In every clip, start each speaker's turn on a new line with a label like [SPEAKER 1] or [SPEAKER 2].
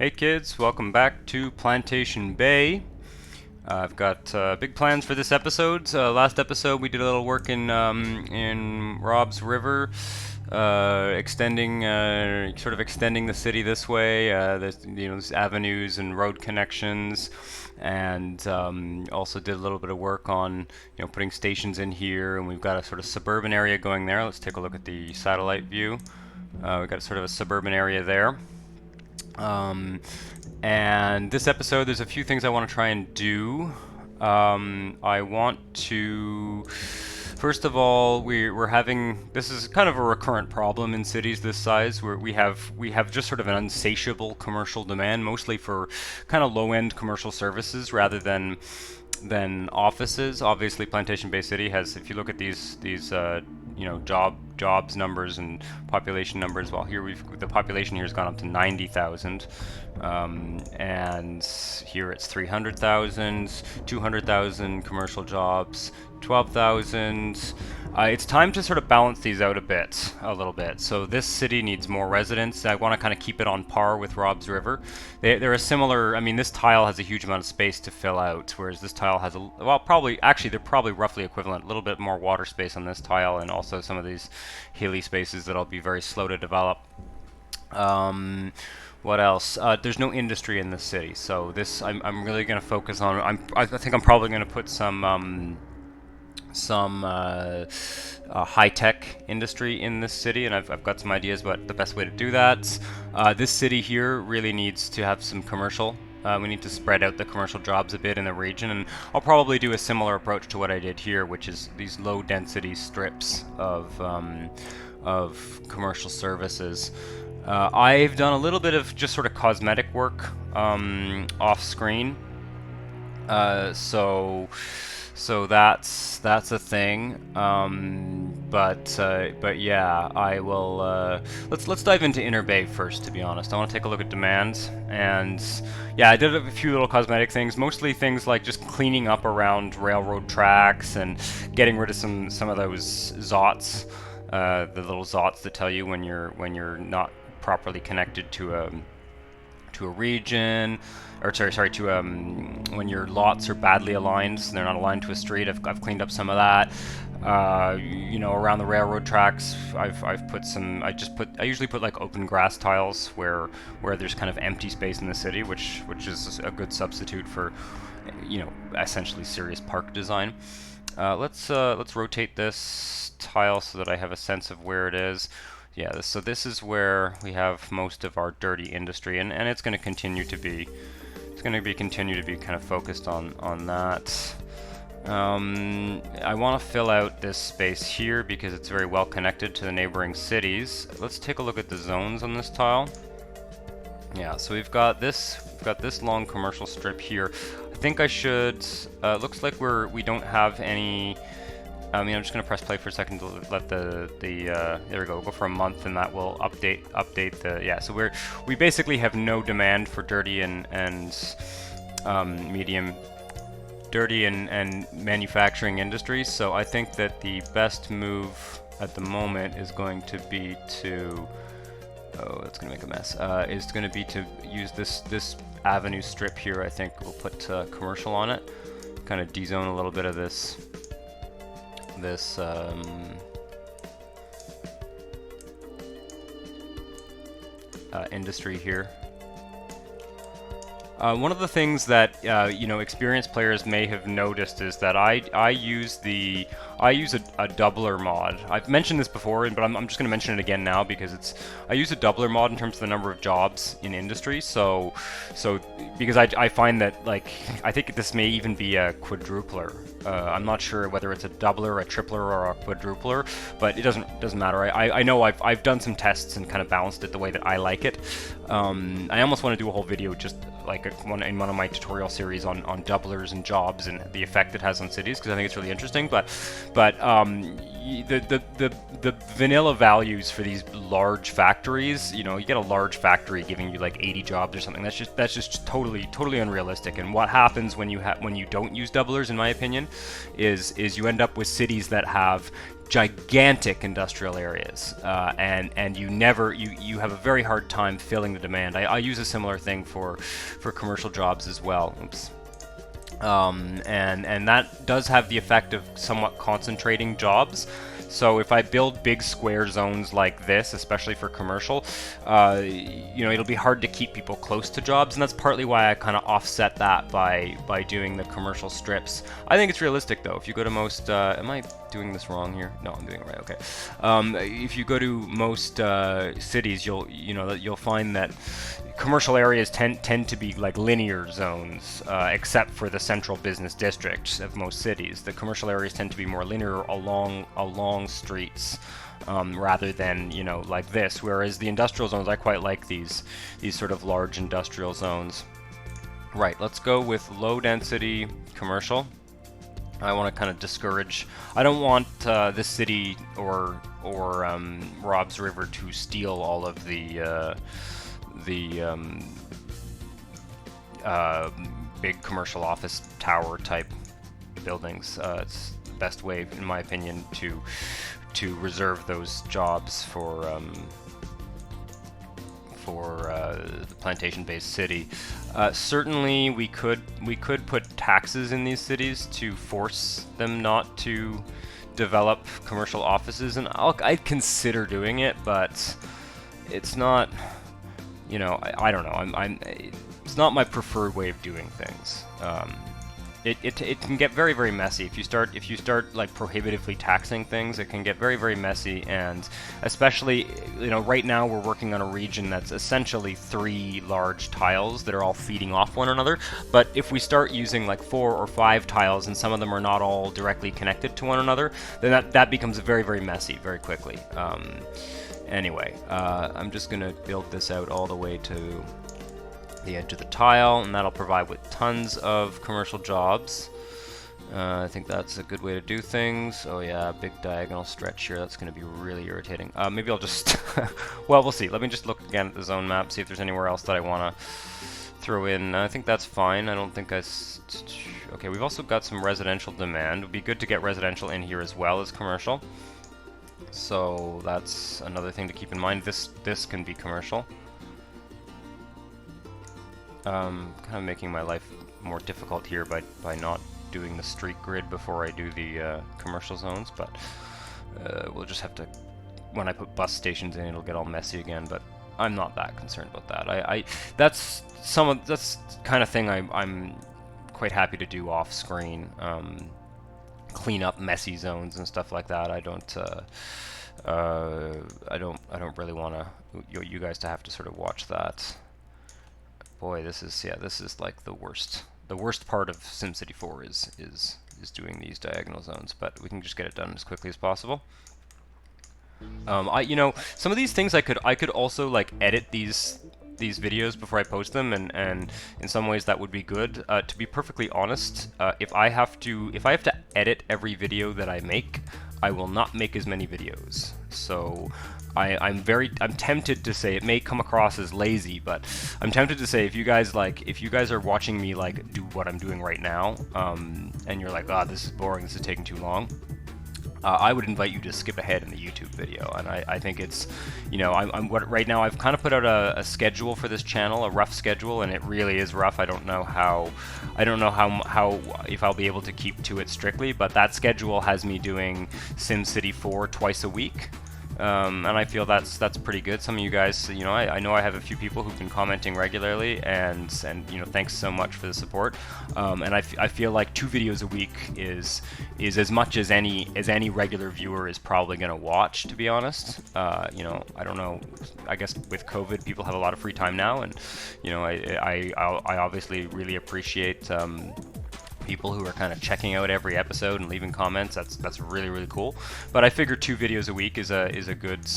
[SPEAKER 1] Hey kids, welcome back to Plantation Bay. I've got big plans for this episode. Last episode we did a little work in Rob's River, sort of extending the city this way. There's avenues and road connections, and also did a little bit of work on putting stations in here. And we've got a sort of suburban area going there. Let's take a look at the satellite view. We've got sort of a suburban area there. Um, and this episode, there's a few things I want to try and do. I want to, first of all, we're having, this is kind of a recurrent problem in cities this size, where we have just sort of an insatiable commercial demand, mostly for kind of low-end commercial services rather than offices. Obviously, Plantation Bay City has, if you look at these jobs numbers and population numbers, well, here the population here has gone up to 90,000, and here it's 300,000, 200,000 commercial jobs, 12,000. It's time to sort of balance these out a little bit. So this city needs more residents. I want to kind of keep it on par with Rob's River. They're a similar, I mean, this tile has a huge amount of space to fill out, whereas this tile has they're probably roughly equivalent. A little bit more water space on this tile, and also some of these hilly spaces that'll be very slow to develop. What else? There's no industry in this city, so this I'm really going to focus on. I think I'm probably going to put some high-tech industry in this city, and I've got some ideas about the best way to do that. This city here really needs to have some commercial. We need to spread out the commercial jobs a bit in the region, and I'll probably do a similar approach to what I did here, which is these low-density strips of commercial services. I've done a little bit of just sort of cosmetic work off-screen, so that's a thing. But yeah, I will. Let's dive into Inner Bay first. To be honest, I want to take a look at demand, and yeah, I did a few little cosmetic things, mostly things like just cleaning up around railroad tracks and getting rid of some of those zots, the little zots that tell you when you're not properly connected to a region, or sorry, to when your lots are badly aligned, so they're not aligned to a street. I've cleaned up some of that. Around the railroad tracks, I've put some. I usually put like open grass tiles where there's kind of empty space in the city, which is a good substitute for essentially serious park design. Let's rotate this tile so that I have a sense of where it is. Yeah, so this is where we have most of our dirty industry, and it's going to continue to be. It's going to continue to be kind of focused on that. I want to fill out this space here because it's very well connected to the neighboring cities. Let's take a look at the zones on this tile. Yeah, so we've got this long commercial strip here. I think I should. Looks like we don't have any. I'm just going to press play for a second to let there we go. We'll go for a month, and that will update the. Yeah, so we basically have no demand for dirty and medium, dirty and manufacturing industries. So I think that the best move at the moment is going to be to. Oh, that's going to make a mess. Is going to be to use this avenue strip here. I think we'll put commercial on it. Kind of de-zone a little bit of this industry here. One of the things that experienced players may have noticed is that I use a doubler mod. I've mentioned this before, but I'm just going to mention it again now because I use a doubler mod in terms of the number of jobs in industry. So because I find that, like, I think this may even be a quadrupler. I'm not sure whether it's a doubler, a tripler, or a quadrupler, but it doesn't matter. I know I've done some tests and kind of balanced it the way that I like it. I almost want to do a whole video just like in one of my tutorial series on doublers and jobs and the effect it has on cities, because I think it's really interesting. But But the vanilla values for these large factories, you know, you get a large factory giving you like 80 jobs or something. That's just totally unrealistic. And what happens when you don't use doublers, in my opinion, is you end up with cities that have gigantic industrial areas, and you have a very hard time filling the demand. I use a similar thing for commercial jobs as well. Oops. And that does have the effect of somewhat concentrating jobs. So if I build big square zones like this, especially for commercial, you know, it'll be hard to keep people close to jobs, and that's partly why I kind of offset that by doing the commercial strips. I think it's realistic though. If you go to most, am I doing this wrong here? No, I'm doing it right. Okay. If you go to most cities, you'll find that commercial areas tend to be like linear zones, except for the central business districts of most cities. The commercial areas tend to be more linear along streets, rather than, you know, like this. Whereas the industrial zones, I quite like these sort of large industrial zones. Right, let's go with low density commercial. I want to kind of discourage. I don't want this city or Rob's River to steal all of the big commercial office tower type buildings. It's the best way, in my opinion, to reserve those jobs for the Plantation-based city. Certainly, we could put taxes in these cities to force them not to develop commercial offices, and I'd consider doing it, but it's not. You know, I don't know. It's not my preferred way of doing things. It can get very messy if you start like prohibitively taxing things. It can get very messy, and especially, you know, right now we're working on a region that's essentially 3 large tiles that are all feeding off one another. But if we start using like 4 or 5 tiles and some of them are not all directly connected to one another, then that becomes very messy very quickly. Anyway, I'm just going to build this out all the way to the edge of the tile, and that'll provide with tons of commercial jobs. I think that's a good way to do things. Oh yeah, big diagonal stretch here. That's going to be really irritating. Maybe I'll just... well, we'll see. Let me just look again at the zone map, see if there's anywhere else that I want to throw in. I think that's fine. I don't think okay, we've also got some residential demand. It would be good to get residential in here as well as commercial. So that's another thing to keep in mind. This can be commercial. Kind of making my life more difficult here by not doing the street grid before I do the commercial zones, but we'll just have to, when I put bus stations in, it'll get all messy again, but I'm not that concerned about that. That's kind of thing I'm quite happy to do off screen. Clean up messy zones and stuff like that. I don't really want you guys to have to sort of watch that. Boy, this is like the worst part of SimCity 4 is doing these diagonal zones, but we can just get it done as quickly as possible. You know, some of these things I could also like edit these videos before I post them, and in some ways that would be good. To be perfectly honest, if I have to edit every video that I make, I will not make as many videos. So I'm tempted to say, it may come across as lazy, but I'm tempted to say, if you guys are watching me like do what I'm doing right now, and you're like, this is boring, this is taking too long, I would invite you to skip ahead in the YouTube video. And I think it's, you know, right now I've kind of put out a schedule for this channel, a rough schedule, and it really is rough. I don't know how if I'll be able to keep to it strictly, but that schedule has me doing SimCity 4 twice a week. And I feel that's pretty good. Some of you guys, you know, I know I have a few people who've been commenting regularly, and you know, thanks so much for the support. And I feel like 2 videos a week is as much as any regular viewer is probably going to watch, to be honest. You know, I don't know. I guess with COVID, people have a lot of free time now, and you know, I obviously really appreciate people who are kind of checking out every episode and leaving comments. That's really cool. But I figure 2 videos a week is a good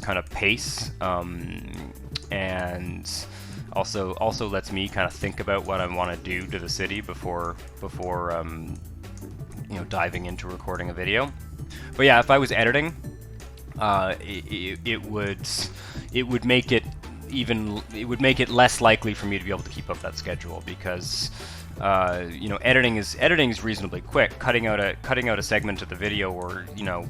[SPEAKER 1] kind of pace, and also lets me kind of think about what I want to do to the city before you know, diving into recording a video. But yeah, if I was editing, it would make it less likely for me to be able to keep up that schedule, because you know, editing is reasonably quick. Cutting out a segment of the video, or you know,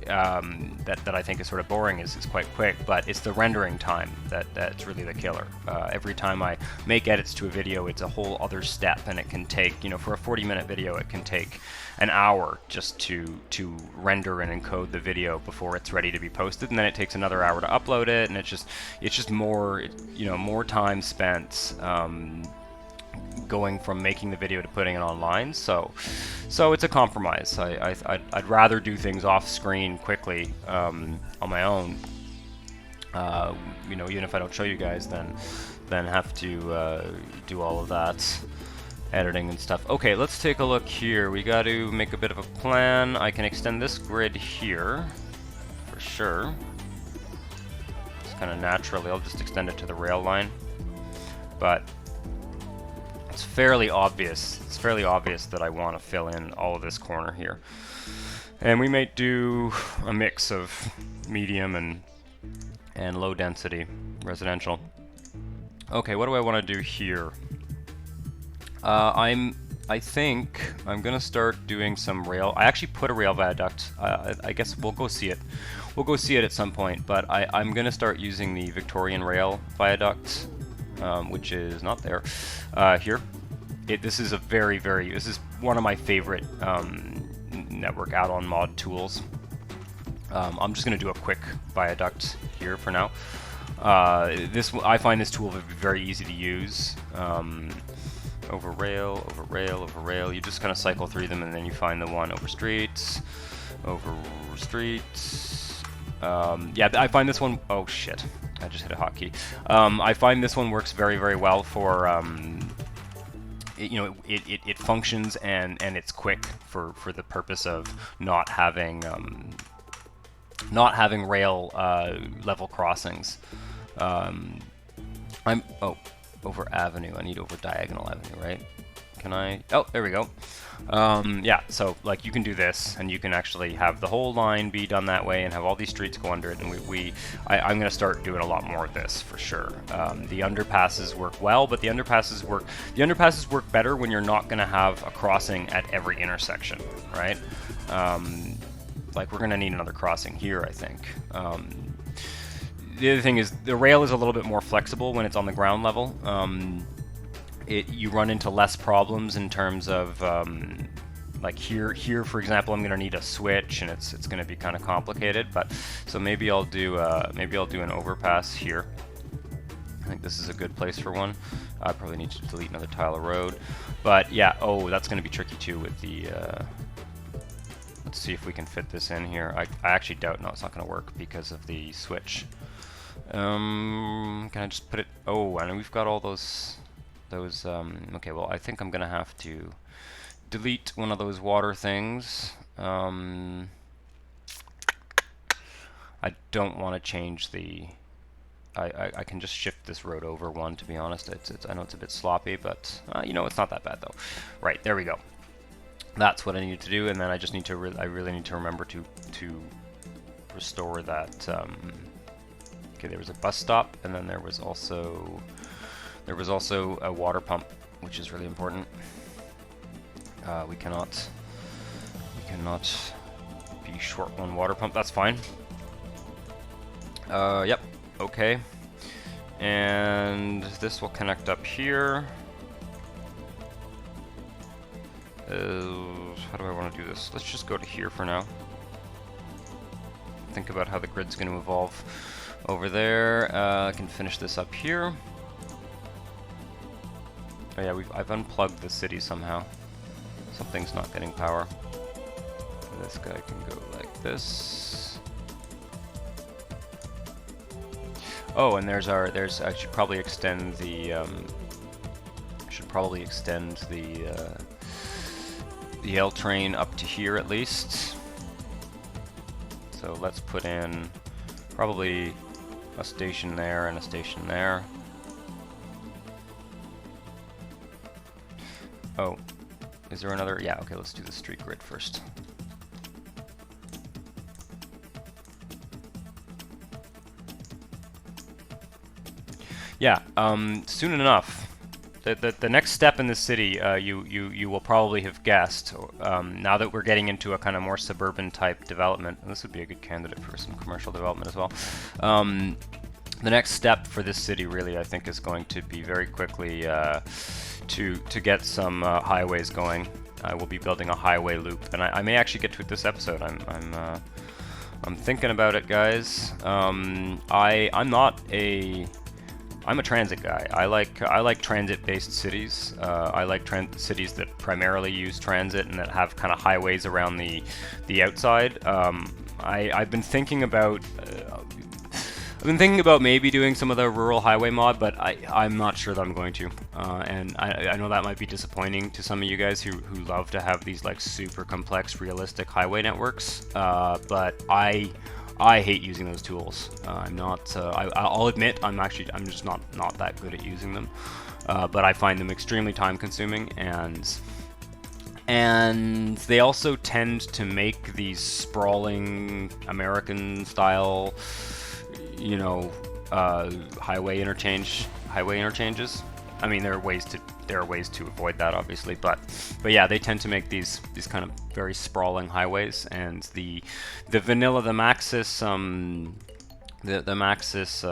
[SPEAKER 1] that I think is sort of boring is quite quick, but it's the rendering time that's really the killer. Every time I make edits to a video, it's a whole other step, and it can take, you know, for a 40-minute video, it can take an hour just to render and encode the video before it's ready to be posted, and then it takes another hour to upload it, and it's just more, you know, more time spent going from making the video to putting it online. So it's a compromise. I'd rather do things off screen quickly on my own, you know, even if I don't show you guys, then have to do all of that editing and stuff. Okay, let's take a look here. We got to make a bit of a plan. I can extend this grid here for sure. Just kind of naturally, I'll just extend it to the rail line, but it's fairly obvious. It's fairly obvious that I want to fill in all of this corner here, and we might do a mix of medium and low density residential. Okay, what do I want to do here? I think I'm gonna start doing some rail. I actually put a rail viaduct. I guess we'll go see it. We'll go see it at some point. But I'm gonna start using the Victorian rail viaduct, which is not there here. This is this is one of my favorite network add-on mod tools. I'm just gonna do a quick viaduct here for now. I find this tool very easy to use. Over rail, over rail, over rail. You just kind of cycle through them, and then you find the one over streets, over streets. Yeah, I find this one. Oh shit! I just hit a hotkey. I find this one works very, very well for. You know, it functions and it's quick for the purpose of not having rail level crossings. Over avenue. I need over diagonal avenue, right? Can I? Oh, there we go. Yeah, so like you can do this, and you can actually have the whole line be done that way, and have all these streets go under it. And I'm going to start doing a lot more of this for sure. The underpasses work well, but the underpasses work better when you're not going to have a crossing at every intersection, right? Like we're going to need another crossing here, I think. The other thing is the rail is a little bit more flexible when it's on the ground level. You run into less problems in terms of like here for example, I'm going to need a switch, and it's going to be kind of complicated. But so maybe I'll do an overpass here. I think this is a good place for one. I probably need to delete another tile of road, but yeah. Oh, that's going to be tricky too with the. Let's see if we can fit this in here. I actually doubt. No, it's not going to work because of the switch. Can I just put it? Oh, and we've got all those. Okay, well, I think I'm gonna have to delete one of those water things. I don't want to change the. I can just shift this road over one. To be honest, I know it's a bit sloppy, but you know, it's not that bad though. Right, there we go. That's what I need to do, and then I just need to. I really need to remember to restore that. Okay, there was a bus stop, and then there was also a water pump, which is really important. We cannot be short one water pump. That's fine. Yep. Okay. And this will connect up here. How do I want to do this? Let's just go to here for now. Think about how the grid's going to evolve over there. I can finish this up here. Oh yeah, I've unplugged the city somehow. Something's not getting power. This guy can go like this. Oh, and I should probably extend the L train up to here at least. So let's put in probably a station there and a station there. Oh, Is there another? Yeah, okay, let's do the street grid first. Yeah, soon enough. The next step in the city, you will probably have guessed, now that we're getting into a kind of more suburban type development, and this would be a good candidate for some commercial development as well. The next step for this city really, I think, is going to be very quickly to get some highways going. I will be building a highway loop, and I may actually get to it this episode. I'm thinking about it, guys. I'm a transit guy. I like transit-based cities. I like cities that primarily use transit and that have kind of highways around the outside. I've been thinking about maybe doing some of the rural highway mod, but I'm not sure that I'm going to. And I know that might be disappointing to some of you guys who love to have these like super complex, realistic highway networks. But I hate using those tools. I'm not. I'll admit I'm just not that good at using them. But I find them extremely time-consuming, and they also tend to make these sprawling American-style, you know, highway interchanges. I mean, there are ways to avoid that, obviously, but yeah, they tend to make these kind of very sprawling highways, and the vanilla, the Maxis, the Maxis,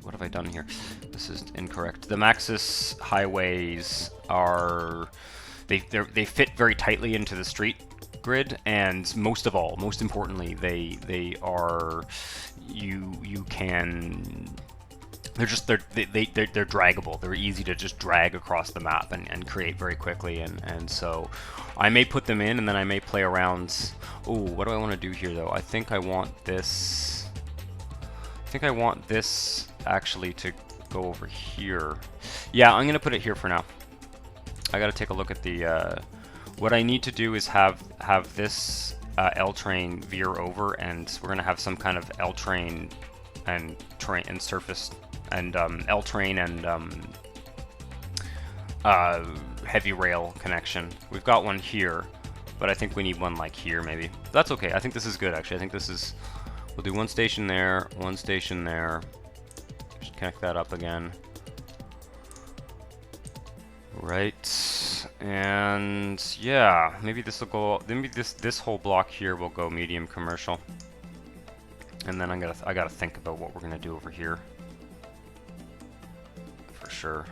[SPEAKER 1] what have I done here? This is incorrect. The Maxis highways are, they fit very tightly into the street grid, and most importantly, they are, you can. They're draggable. They're easy to just drag across the map and create very quickly, and so I may put them in, and then I may play around. Oh, what do I want to do here though? I think I want this actually to go over here. Yeah, I'm gonna put it here for now. I gotta take a look at the what I need to do is have this L train veer over, and we're gonna have some kind of L train and surface and L train and heavy rail connection. We've got one here, but I think we need one like here maybe. That's okay. I think this is good actually. I think this is. We'll do one station there, one station there. Just connect that up again. Right, and yeah, maybe this will go. Maybe this whole block here will go medium commercial. And then I gotta think about what we're gonna do over here. For sure.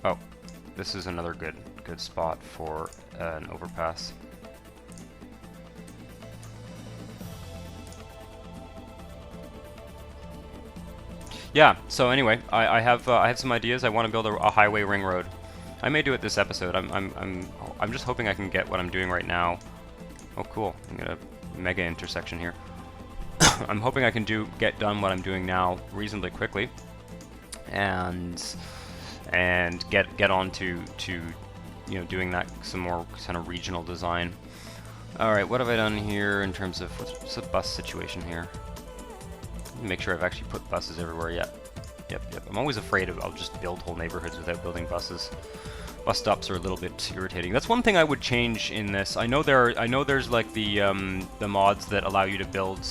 [SPEAKER 1] Oh, this is another good spot for an overpass. Yeah. So anyway, I have some ideas. I want to build a highway ring road. I may do it this episode. I'm just hoping I can get what I'm doing right now. Oh, cool. I'm gonna mega intersection here. I'm hoping I can get done what I'm doing now reasonably quickly, and get on to you know, doing that some more kind of regional design. All right, what have I done here in terms of what's the bus situation here? Make sure I've actually put buses everywhere yet. Yep. I'm always afraid I'll just build whole neighborhoods without building buses. Bus stops are a little bit irritating. That's one thing I would change in this. I know there's like the mods that allow you to build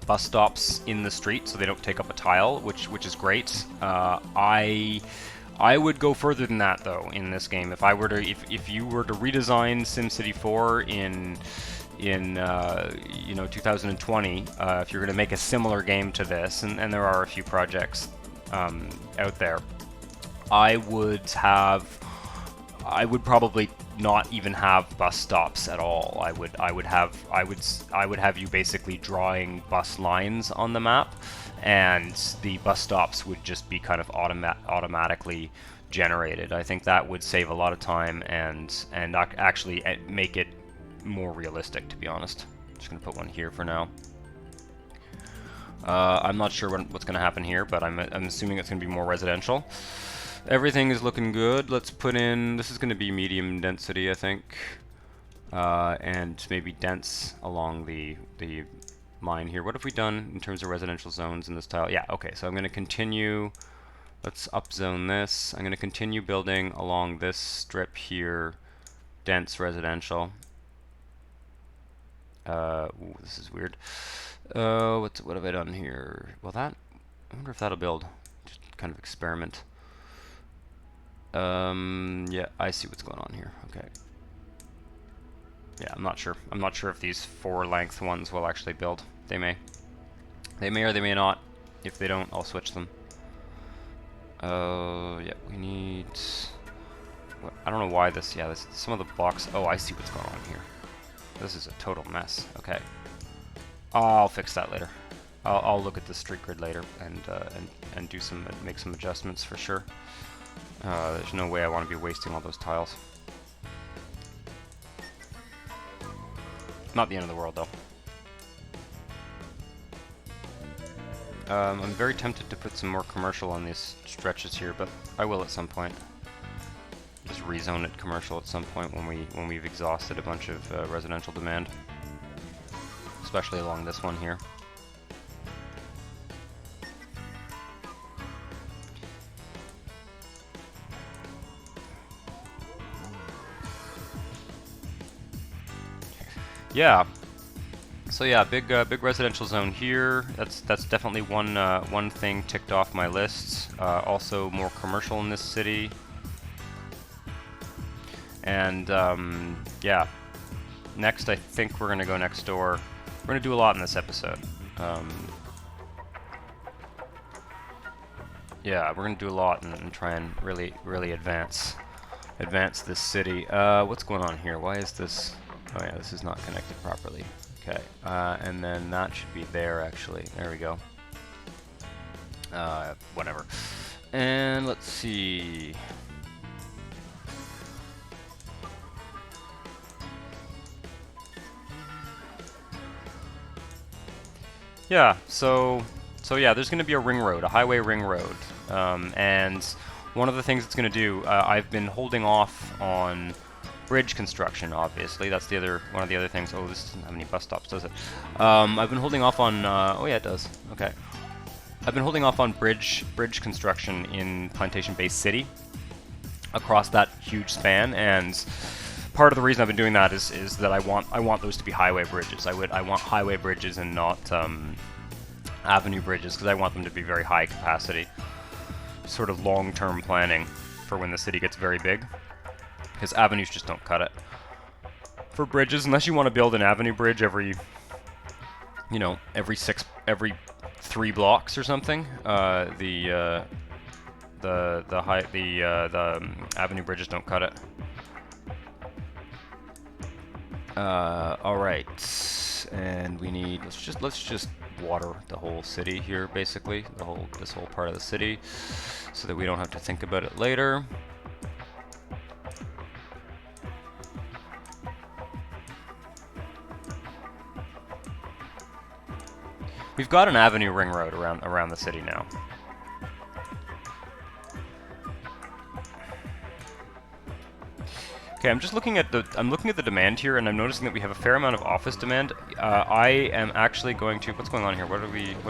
[SPEAKER 1] bus stops in the street so they don't take up a tile, which is great. I would go further than that though in this game. If you were to redesign SimCity 4 in you know, 2020, if you're going to make a similar game to this, and there are a few projects out there, I would probably not even have bus stops at all. I would have you basically drawing bus lines on the map, and the bus stops would just be kind of automatically generated. I think that would save a lot of time and actually make it more realistic, to be honest. I'm just gonna put one here for now. I'm not sure what's gonna happen here, but I'm assuming it's gonna be more residential. Everything is looking good. Let's put in, this is gonna be medium density, I think, and maybe dense along the line here. What have we done in terms of residential zones in this tile? Yeah, okay, so I'm gonna continue Let's upzone this. I'm going to continue building along this strip here, dense residential. Ooh, this is weird. What have I done here? Well, I wonder if that'll build. Just kind of experiment. Yeah, I see what's going on here. Okay. Yeah, I'm not sure. I'm not sure if these 4-length ones will actually build. They may. They may or they may not. If they don't, I'll switch them. Yeah, we need... I don't know why this... Yeah, some of the blocks... Oh, I see what's going on here. This is a total mess. Okay. I'll fix that later. I'll look at the street grid later and do make some adjustments for sure. There's no way I want to be wasting all those tiles. Not the end of the world, though. I'm very tempted to put some more commercial on these stretches here, but I will at some point. Just rezone it commercial at some point when we've exhausted a bunch of residential demand, especially along this one here. Yeah. So yeah, big residential zone here. That's definitely one thing ticked off my lists. Also more commercial in this city. And yeah, next I think we're gonna go next door. We're gonna do a lot in this episode. Yeah, we're gonna do a lot and try and really advance this city. What's going on here? Why is this? Oh yeah, this is not connected properly. Okay, and then that should be there actually. There we go. Whatever. And let's see. Yeah, so yeah, there's going to be a ring road, a highway ring road, and one of the things it's going to do, I've been holding off on bridge construction, obviously. That's one of the other things. Oh, this doesn't have any bus stops, does it? I've been holding off on, oh yeah, it does. Okay. I've been holding off on bridge construction in Plantation Bay City across that huge span, and part of the reason I've been doing that is that I want those to be highway bridges. I want highway bridges and not avenue bridges, because I want them to be very high capacity, sort of long-term planning for when the city gets very big, because avenues just don't cut it for bridges unless you want to build an avenue bridge every 3 blocks or something. The avenue bridges don't cut it. All right, and we need let's just water the whole city here, basically this whole part of the city, so that we don't have to think about it later. We've got an avenue ring road around the city now. Okay, I'm looking at the demand here, and I'm noticing that we have a fair amount of office demand. I am actually going to... What's going on here? What do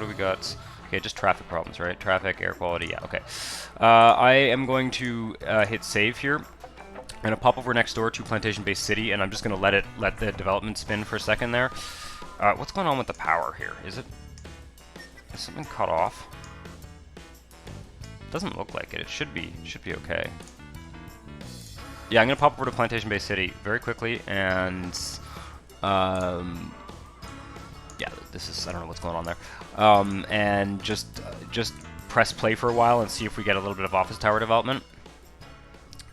[SPEAKER 1] we got? Okay, just traffic problems, right? Traffic, air quality, yeah, okay. I am going to hit save here. I'm gonna pop over next door to Plantation Bay City, and I'm just gonna let the development spin for a second there. What's going on with the power here? Is something cut off? Doesn't look like it. It should be okay. Yeah, I'm gonna pop over to Plantation Bay City very quickly, and yeah, I don't know what's going on there, and just press play for a while and see if we get a little bit of office tower development.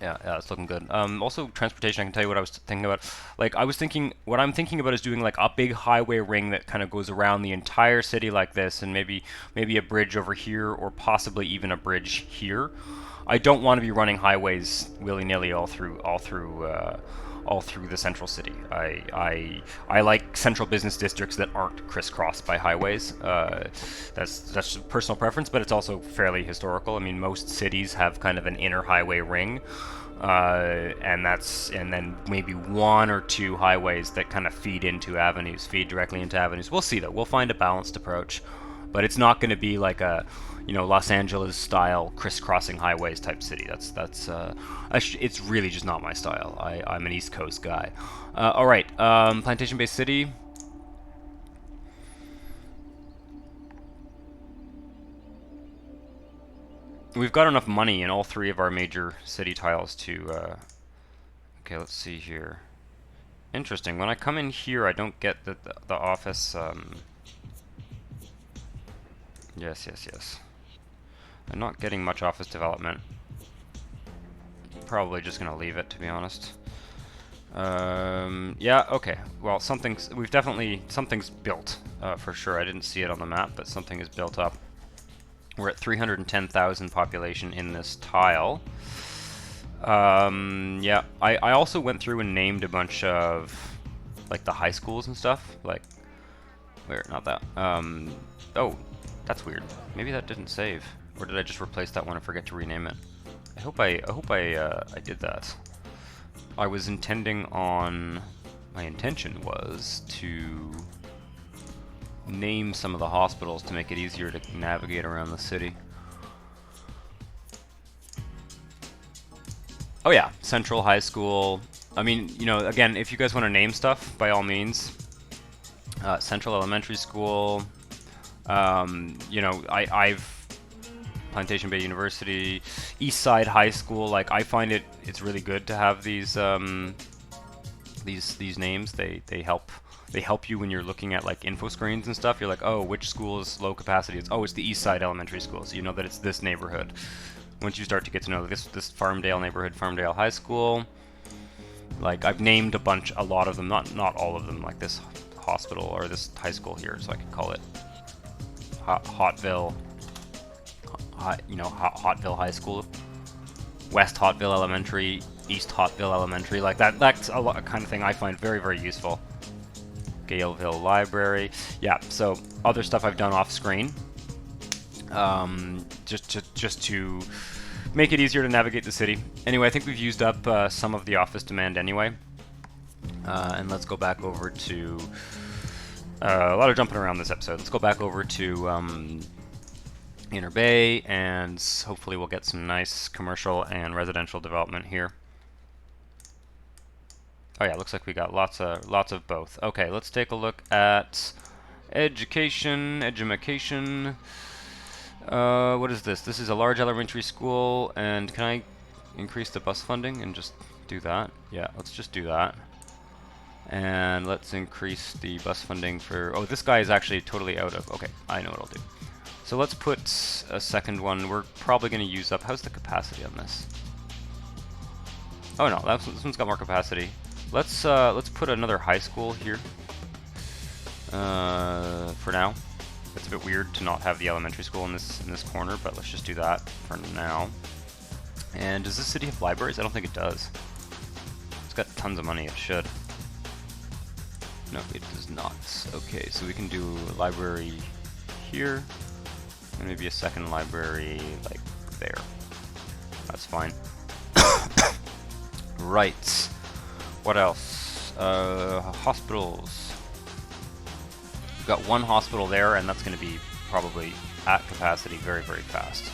[SPEAKER 1] Yeah, it's looking good. Also, transportation, I can tell you what I was thinking about. Like, what I'm thinking about is doing like a big highway ring that kind of goes around the entire city like this, and maybe a bridge over here, or possibly even a bridge here. I don't want to be running highways willy-nilly all through the central city. I like central business districts that aren't crisscrossed by highways. That's just personal preference, but it's also fairly historical. I mean, most cities have kind of an inner highway ring, and then maybe 1 or 2 highways that kind of feed directly into avenues. We'll see though. We'll find a balanced approach. but it's not going to be like a, you know, Los Angeles style crisscrossing highways type city. It's really just not my style. I'm an East Coast guy. All right, Plantation Bay City. We've got enough money in all three of our major city tiles to. Okay, let's see here. Interesting. When I come in here, I don't get the office. Yes, yes, yes. I'm not getting much office development. Probably just gonna leave it, to be honest. Yeah, okay. Well, something's built for sure. I didn't see it on the map, but something is built up. We're at 310,000 population in this tile. Yeah, I also went through and named a bunch of like the high schools and stuff. Like, where? Not that. Oh, that's weird. Maybe that didn't save, or did I just replace that one and forget to rename it? I hope I did that. I was intending on. My intention was to name some of the hospitals to make it easier to navigate around the city. Oh yeah, Central High School. I mean, you know, again, if you guys want to name stuff, by all means. Central Elementary School. You know, I've Plantation Bay University, East Side High School. Like, I find it's really good to have these names. They help you when you're looking at like info screens and stuff. You're like, oh, which school is low capacity? It's the East Side Elementary School, so you know that it's this neighborhood. Once you start to get to know this Farmdale neighborhood, Farmdale High School. Like, I've named a lot of them, not all of them, like this hospital or this high school here, so I could call it Hotville, Hotville High School, West Hotville Elementary, East Hotville Elementary. Like that's a kind of thing I find very, very useful. Galeville Library. Yeah, so other stuff I've done off screen. Just to make it easier to navigate the city. Anyway, I think we've used up some of the office demand anyway. And let's go back over to a lot of jumping around this episode. Let's go back over to Inner Bay, and hopefully we'll get some nice commercial and residential development here. Oh yeah, looks like we got lots of both. Okay, let's take a look at education. What is this? This is a large elementary school, and can I increase the bus funding and just do that? Yeah, let's just do that. And let's increase the bus funding for... Oh, this guy is actually totally out of... Okay, I know what I'll do. So let's put a second one. We're probably going to use up... How's the capacity on this? Oh no, this one's got more capacity. Let's put another high school here. For now. It's a bit weird to not have the elementary school in this corner, but let's just do that for now. And does this city have libraries? I don't think it does. It's got tons of money. It should. No, it does not. Okay, so we can do a library here, and maybe a second library like there. That's fine. Right. What else? Hospitals. We've got one hospital there, and that's going to be probably at capacity very, very fast.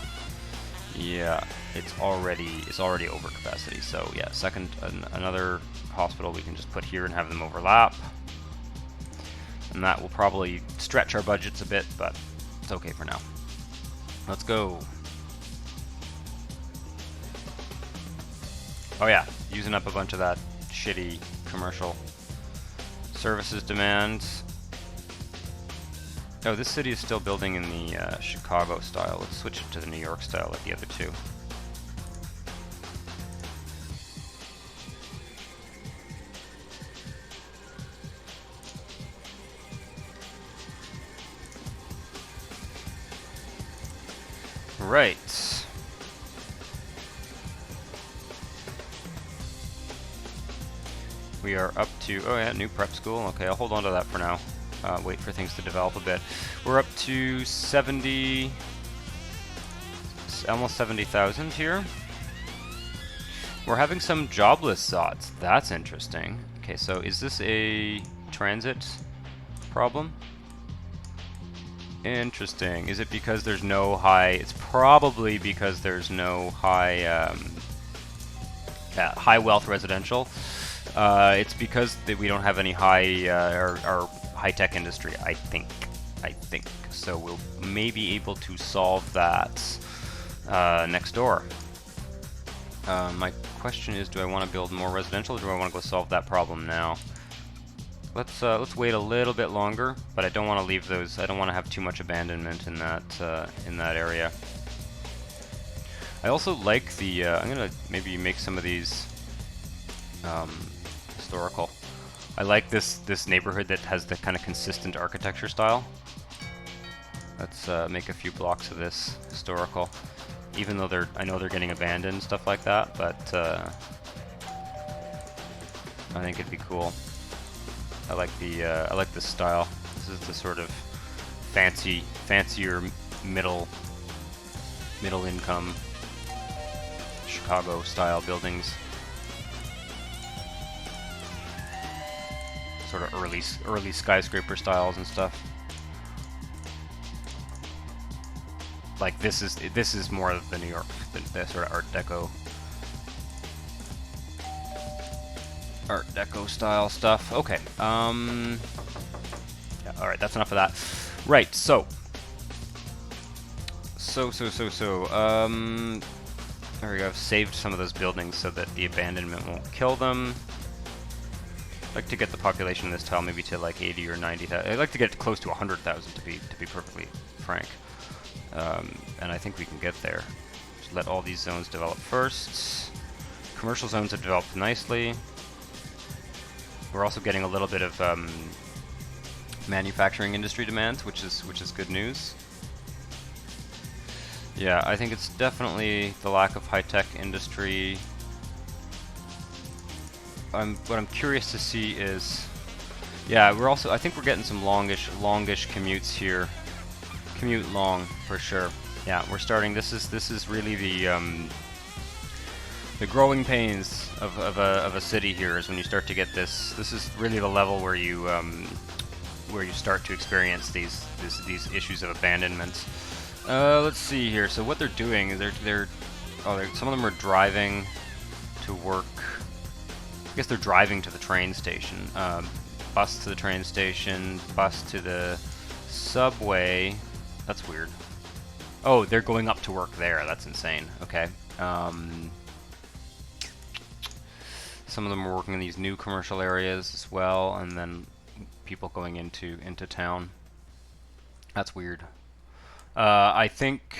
[SPEAKER 1] Yeah, it's already over capacity. So yeah, another hospital we can just put here and have them overlap. And that will probably stretch our budgets a bit, but it's okay for now. Let's go. Oh yeah, using up a bunch of that shitty commercial services demands. Oh, this city is still building in the Chicago style. Let's switch it to the New York style like the other two. Right. We are up to, oh yeah, new prep school. Okay, I'll hold on to that for now. Wait for things to develop a bit. We're up to 70, almost 70,000 here. We're having some jobless zots. That's interesting. Okay, so is this a transit problem? Interesting. Is it because there's no high... It's probably because there's no high... high wealth residential. It's because we don't have any high... our high-tech industry, I think. So we'll maybe able to solve that next door. My question is, do I want to build more residential, or do I want to go solve that problem now? Let's wait a little bit longer, but I don't want to leave those. I don't want to have too much abandonment in that area. I also like the. I'm gonna maybe make some of these historical. I like this neighborhood that has the kind of consistent architecture style. Let's make a few blocks of this historical, even though I know they're getting abandoned and stuff like that. But I think it'd be cool. I like this style. This is the sort of fancier middle income Chicago style buildings. Sort of early skyscraper styles and stuff. Like this is more of the New York, the sort of Art Deco style stuff. Okay. Yeah, all right, that's enough of that. Right. So. There we go. I've saved some of those buildings so that the abandonment won't kill them. I'd like to get the population in this tile maybe to like 80 or 90,000. I'd like to get close to 100,000 to be perfectly frank. And I think we can get there. Just let all these zones develop first. Commercial zones have developed nicely. We're also getting a little bit of manufacturing industry demands, which is good news. Yeah, I think it's definitely the lack of high-tech industry. What I'm curious to see is, yeah, I think we're getting some longish commutes here. Commute long for sure. Yeah, we're starting. This is really the growing pains of a city here is when you start to get this. This is really the level where you start to experience these issues of abandonment. Let's see here. So what they're doing is some of them are driving to work. I guess they're driving to the train station. Bus to the train station. Bus to the subway. That's weird. Oh, they're going up to work there. That's insane. Okay. Some of them are working in these new commercial areas as well, and then people going into town. That's weird. I think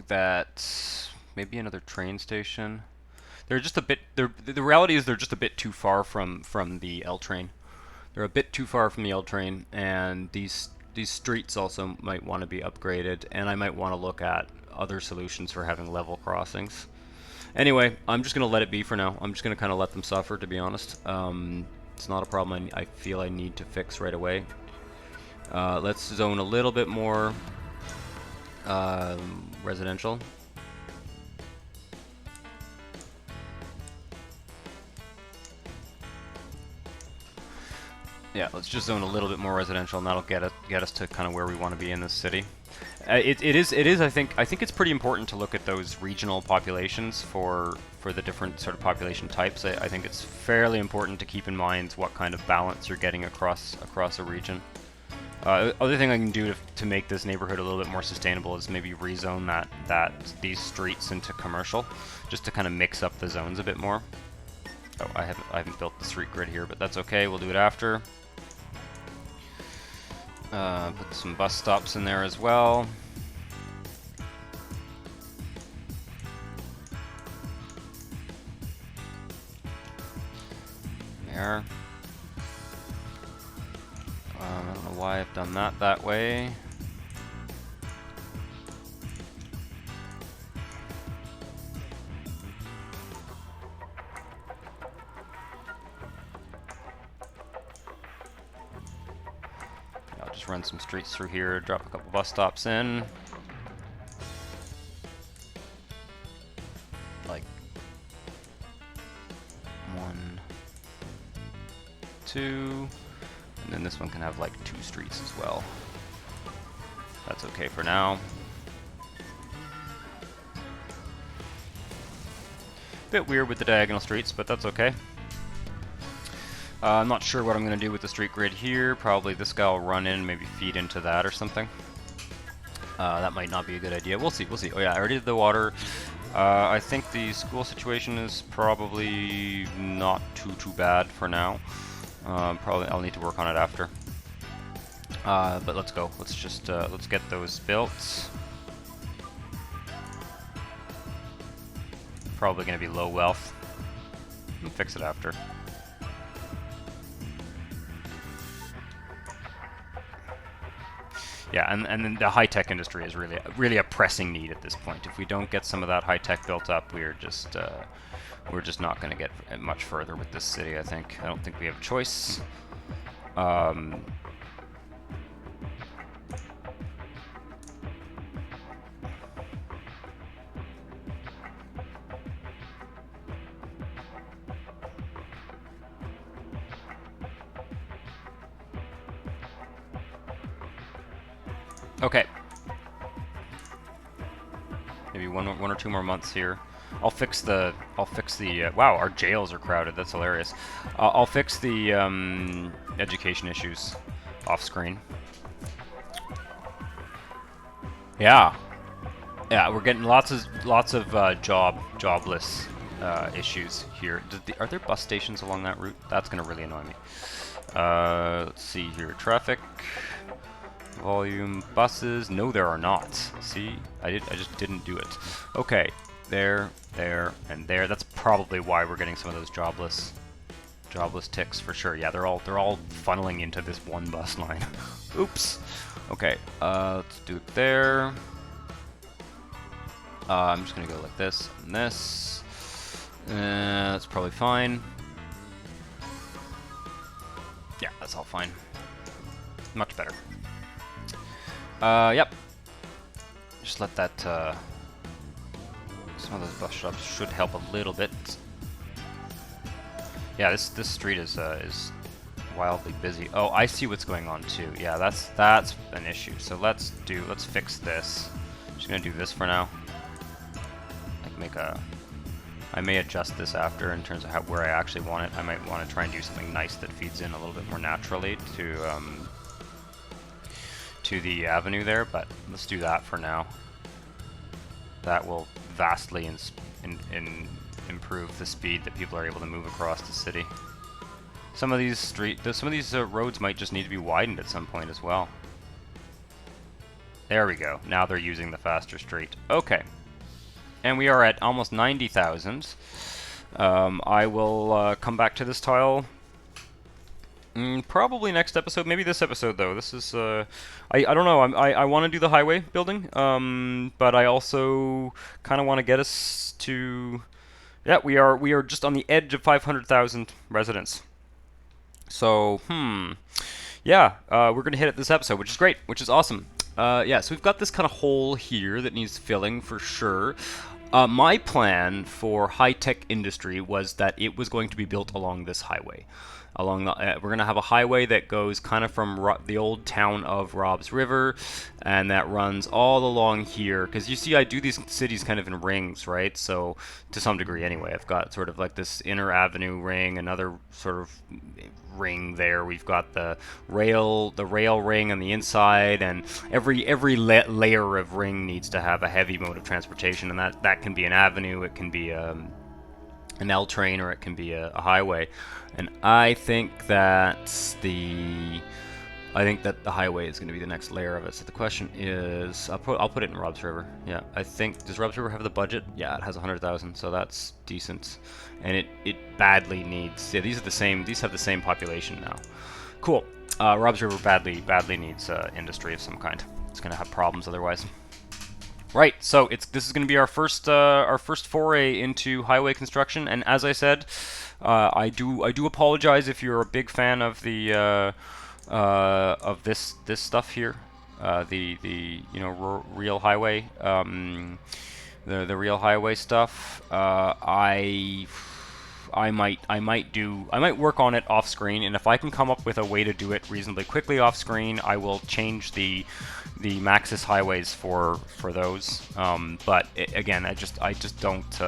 [SPEAKER 1] that maybe another train station. They're just a bit. The reality is they're just a bit too far from the L train. They're a bit too far from the L train, and these streets also might want to be upgraded, and I might want to look at other solutions for having level crossings. Anyway, I'm just going to let it be for now. I'm just going to kind of let them suffer, to be honest. It's not a problem I feel I need to fix right away. Let's zone a little bit more residential. Yeah, let's just zone a little bit more residential, and that'll get us to kind of where we want to be in this city. It is. I think it's pretty important to look at those regional populations for the different sort of population types. I think it's fairly important to keep in mind what kind of balance you're getting across a region. Other thing I can do to make this neighborhood a little bit more sustainable is maybe rezone these streets into commercial, just to kind of mix up the zones a bit more. Oh, I haven't built the street grid here, but that's okay. We'll do it after. Put some bus stops in there as well. There. I don't know why I've done that way. I'll just run some streets through here, drop a couple bus stops in. Like 1, 2, And then this one can have like 2 streets as well. That's okay for now. Bit weird with the diagonal streets, but that's okay. I'm not sure what I'm going to do with the street grid here. Probably this guy will run in, maybe feed into that or something. That might not be a good idea. We'll see, we'll see. Oh yeah, I already did the water. I think the school situation is probably not too bad for now. Probably I'll need to work on it after. But let's go. Let's just let's get those built. Probably going to be low wealth. We'll fix it after. Yeah, and then the high-tech industry is really a pressing need at this point. If we don't get some of that high-tech built up, we're just not going to get much further with this city, I think. I don't think we have a choice. Okay. Maybe one or 2 more months here. I'll fix the wow, our jails are crowded. That's hilarious. I'll fix the education issues off screen. Yeah. Yeah, we're getting lots of jobless issues here. Are there bus stations along that route? That's gonna really annoy me. Let's see here. Traffic. Volume, buses. No, there are not. See, I just didn't do it. Okay, there, and there. That's probably why we're getting some of those jobless ticks for sure. Yeah, they're all funneling into this one bus line. Oops. Okay, let's do it there. I'm just gonna go like this and this. That's probably fine. Yeah, that's all fine. Much better. Yep. Just let that, some of those bus stops should help a little bit. Yeah, this street is wildly busy. Oh, I see what's going on too. Yeah, that's an issue. So let's fix this. I'm just gonna do this for now. I may adjust this after in terms of where I actually want it. I might want to try and do something nice that feeds in a little bit more naturally to the avenue there, but let's do that for now. That will vastly improve the speed that people are able to move across the city. Some of these roads might just need to be widened at some point as well. There we go. Now they're using the faster street. Okay. And we are at almost 90,000. I will come back to this tile probably next episode, maybe this episode though. This is I don't know. I want to do the highway building, but I also kind of want to get us to. Yeah, we are just on the edge of 500,000 residents. So yeah, we're gonna hit it this episode, which is great, which is awesome. Yeah, so we've got this kind of hole here that needs filling for sure. My plan for high-tech industry was that it was going to be built along this highway. We're going to have a highway that goes kind of from the old town of Rob's River, and that runs all along here. Because you see, I do these cities kind of in rings, right? So to some degree, anyway, I've got sort of like this inner avenue ring, another sort of ring there. We've got the rail ring on the inside, and every layer of ring needs to have a heavy mode of transportation, and that can be an avenue, it can be an L train, or it can be a highway. And I think that the highway is going to be the next layer of it. So the question is, I'll put it in Rob's River. Yeah, I think, does Rob's River have the budget? Yeah, it has 100,000, so that's decent. And it badly needs. Yeah, these have the same population now. Cool. Rob's River badly needs industry of some kind. It's going to have problems otherwise. Right, so this is going to be our first foray into highway construction, and as I said, I do apologize if you're a big fan of the of this stuff here, the real highway, the real highway stuff. I I might work on it off screen, and if I can come up with a way to do it reasonably quickly off screen, I will change the Maxis highways for those. But again, I just don't.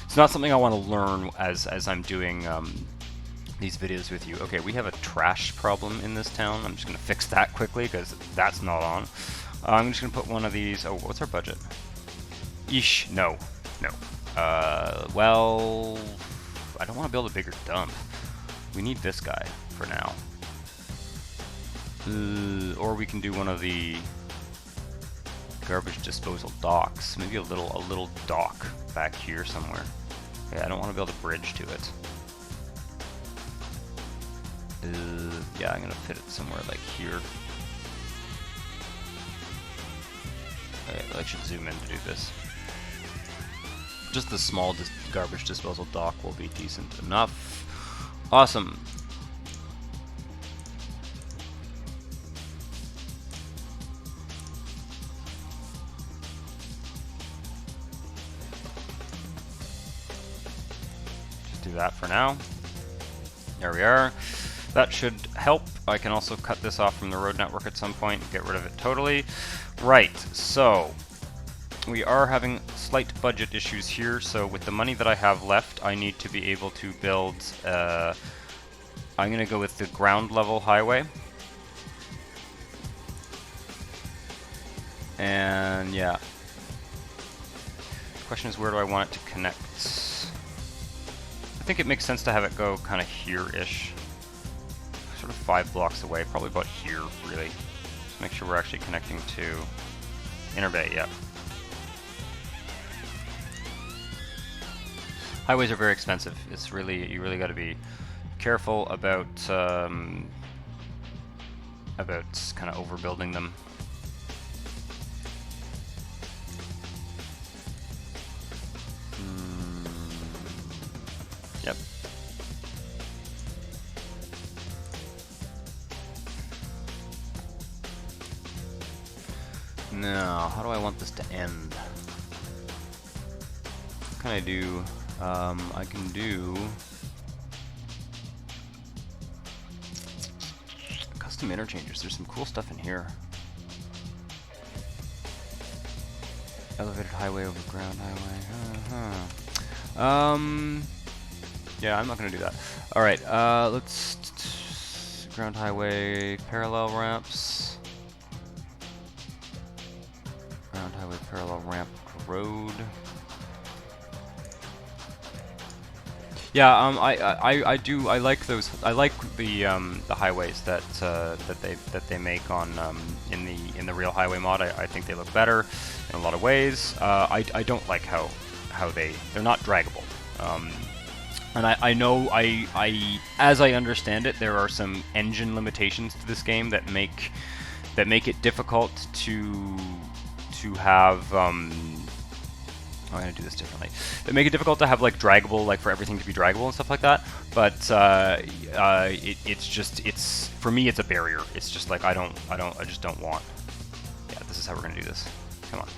[SPEAKER 1] It's not something I want to learn as I'm doing these videos with you. Okay, we have a trash problem in this town. I'm just going to fix that quickly because that's not on. I'm just going to put one of these. Oh, what's our budget? Eesh, no. Well, I don't want to build a bigger dump. We need this guy for now. Or we can do one of the garbage disposal docks. Maybe a little dock back here somewhere. Yeah, I don't want to build a bridge to it. Yeah, I'm gonna fit it somewhere like here. Okay, I should zoom in to do this. Just the small garbage disposal dock will be decent enough. Awesome. Just do that for now. There we are. That should help. I can also cut this off from the road network at some point and get rid of it totally. Right, so we are having slight budget issues here, so with the money that I have left, I need to be able to build, I'm going to go with the ground level highway. And yeah. The question is, where do I want it to connect? I think it makes sense to have it go kind of here-ish. Sort of 5 blocks away, probably about here, really. Just make sure we're actually connecting to Inner Bay, yeah. Highways are very expensive. It's really, you really got to be careful about kind of overbuilding them. Yep. Now, how do I want this to end? What can I do? I can do custom interchanges. There's some cool stuff in here. Elevated highway over ground highway. Yeah, I'm not gonna do that. All right, let's ground highway parallel ramps. Ground highway parallel ramp road. Yeah, I like those. I like the highways that they make on in the real highway mod. I think they look better in a lot of ways. I don't like how they're not draggable. And I know as I understand it, there are some engine limitations to this game that make it difficult to have. I'm gonna do this differently. They make it difficult to have like draggable, like for everything to be draggable and stuff like that. But it's for me, it's a barrier. It's just like I just don't want. Yeah, this is how we're gonna do this. Come on.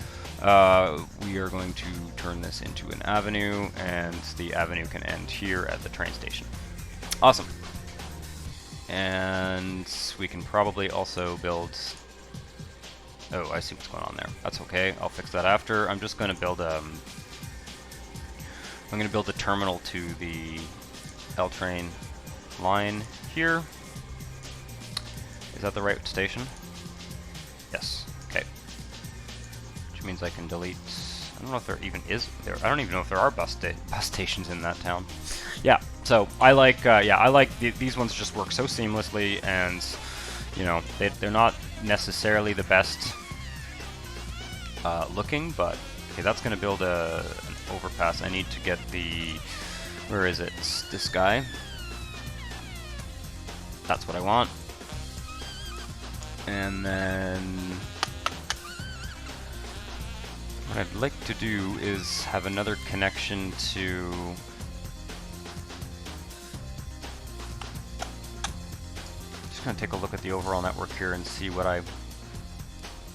[SPEAKER 1] We are going to turn this into an avenue, and the avenue can end here at the train station. Awesome. And we can probably also build. Oh, I see what's going on there. That's okay. I'll fix that after. I'm just going to build I'm going to build a terminal to the L train line here. Is that the right station? Yes. Okay. Which means I can delete. I don't know if there even is there. I don't even know if there are bus stations in that town. Yeah. So I like. Yeah, I like these ones. Just work so seamlessly, and you know they're not necessarily the best looking, but okay, that's going to build an overpass. I need to get the, where is it? It's this guy. That's what I want. And then what I'd like to do is have another connection to just going to take a look at the overall network here and see what I.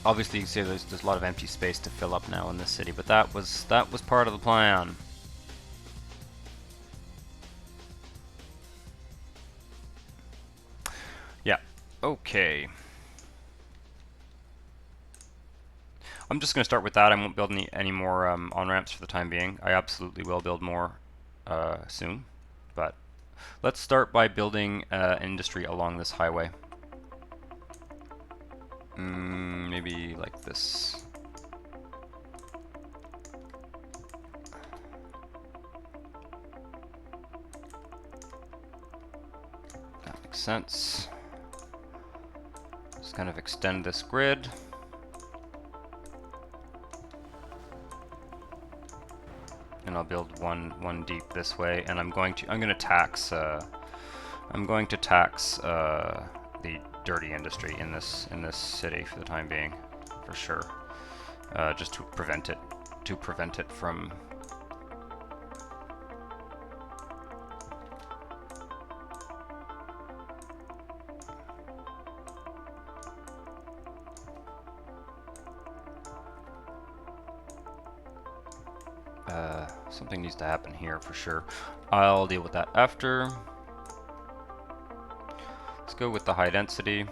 [SPEAKER 1] Obviously, you see there's a lot of empty space to fill up now in this city, but that was part of the plan. Okay. I'm just going to start with that. I won't build any more on-ramps for the time being. I absolutely will build more soon. But let's start by building industry along this highway. Maybe like this. That makes sense. Just kind of extend this grid. And I'll build one deep this way, and I'm going to tax the dirty industry in this city for the time being, for sure. Just to prevent it from something needs to happen here for sure. I'll deal with that after. Let's go with the high density.